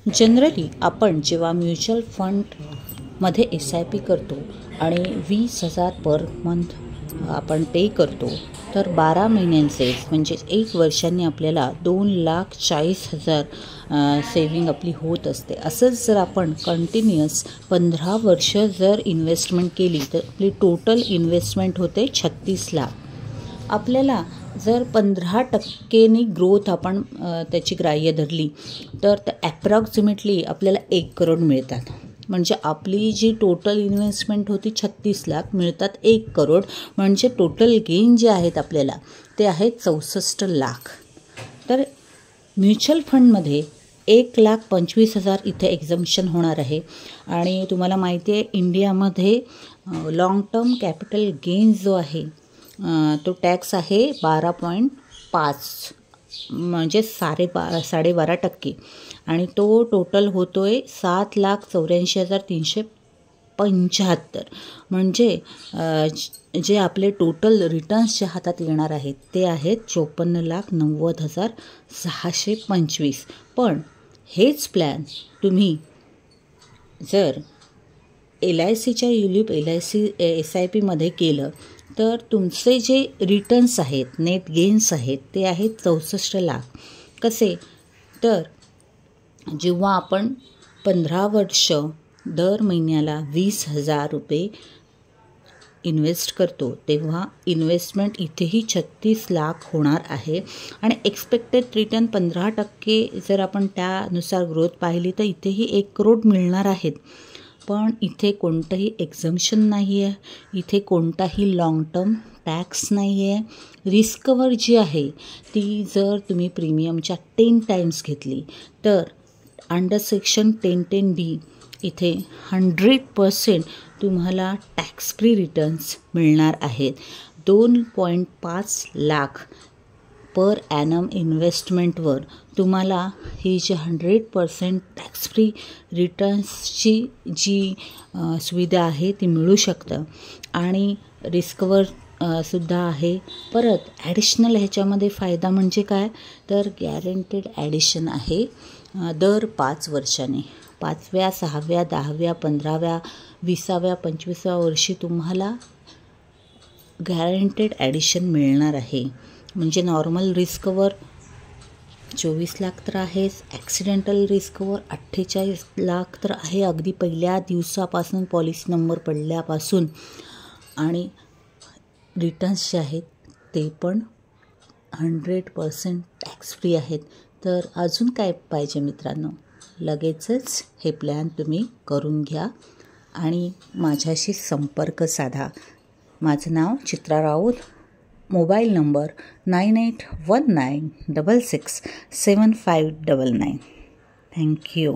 Generally आपण जेव्हा mutual फंडमध्ये SIP करतो आणि 20,000 पर मंथ आपण पे करतो, तर 12 महिन्यांचे म्हणजे 1 वर्षांनी आपल्याला 2,40,000 सेविंग आपली होत असते. असंच जर आपण कंटिन्युअस 15 वर्ष जर इन्व्हेस्टमेंट केली तर आपली टोटल इन्व्हेस्टमेंट होते 36 लाख. आपल्याला जर 15% ग्रोथ आपण त्याची ग्राह्य धरली तर ॲप्रॉक्सिमेटली आपल्याला 1 करोड मिळतात. म्हणजे आपली जी टोटल इन्व्हेस्टमेंट होती 36 लाख, मिळतात 1 करोड. म्हणजे टोटल गेन जे आहेत आपल्याला ते आहेत 64 लाख. तर म्युच्युअल फंडमध्ये 1,25,000 इथे एक्झम्पशन होणार आहे. आणि तुम्हाला माहिती आहे इंडियामध्ये लाँग टर्म कॅपिटल गेन जो आहे तो टॅक्स आहे 12.5 म्हणजे 12.5% आणि तो टोटल होतो आहे 7,84,375. म्हणजे जे आपले टोटल रिटर्न्स जे हातात येणार आहेत ते आहेत 54,90,625. पण हेच प्लॅन तुम्ही जर LICच्या युलिप LIC SIPमध्ये केलं तर तुमचे जे रिटर्न्स आहेत, नेट गेन्स आहेत ते आहेत 64 लाख. कसे? तर जेव्हा आपण 15 वर्ष दर महिन्याला 20,000 रुपये इन्व्हेस्ट करतो तेव्हा इन्व्हेस्टमेंट इथेही 36 लाख होणार आहे. आणि एक्सपेक्टेड रिटर्न 15% जर आपण त्यानुसार ग्रोथ पाहिली तर इथेही 1 करोड मिळणार आहेत. पण इथे कोणतंही एक्झम्पशन नाही आहे, इथे कोणताही लाँग टर्म टॅक्स नाही आहे. रिस्कवर जी आहे ती जर तुम्ही प्रीमियमच्या 10 टाइम्स घेतली तर अंडर सेक्शन 1010B इथे 100% तुम्हाला टॅक्स फ्री रिटर्न्स मिळणार आहेत. 2.5 लाख पर ॲनम इन्व्हेस्टमेंटवर तुम्हाला ही जी 100% टॅक्स फ्री रिटर्न्सची जी सुविधा आहे ती मिळू शकतं. आणि रिस्कवर सुद्धा आहे. परत ॲडिशनल ह्याच्यामध्ये फायदा म्हणजे काय तर गॅरंटेड ॲडिशन आहे दर 5 वर्षांनी. 5व्या, 6व्या, 10व्या, 15व्या, 20व्या, 25व्या वर्षी तुम्हाला गॅरंटेड ॲडिशन मिळणार आहे. म्हणजे नॉर्मल रिस्कवर 24 लाख तर आहेच, ॲक्सिडेंटल रिस्कवर 48 लाख तर आहे अगदी पहिल्या दिवसापासून पॉलिसी नंबर पडल्यापासून. आणि रिटर्न्स जे आहेत ते पण 100% टॅक्स फ्री आहेत. तर अजून काय पाहिजे मित्रांनो, लगेचच हे प्लॅन तुम्ही करून घ्या आणि माझ्याशी संपर्क साधा. माझं नाव चित्रा राऊत, मोबाईल नंबर 9819667599. थँक्यू.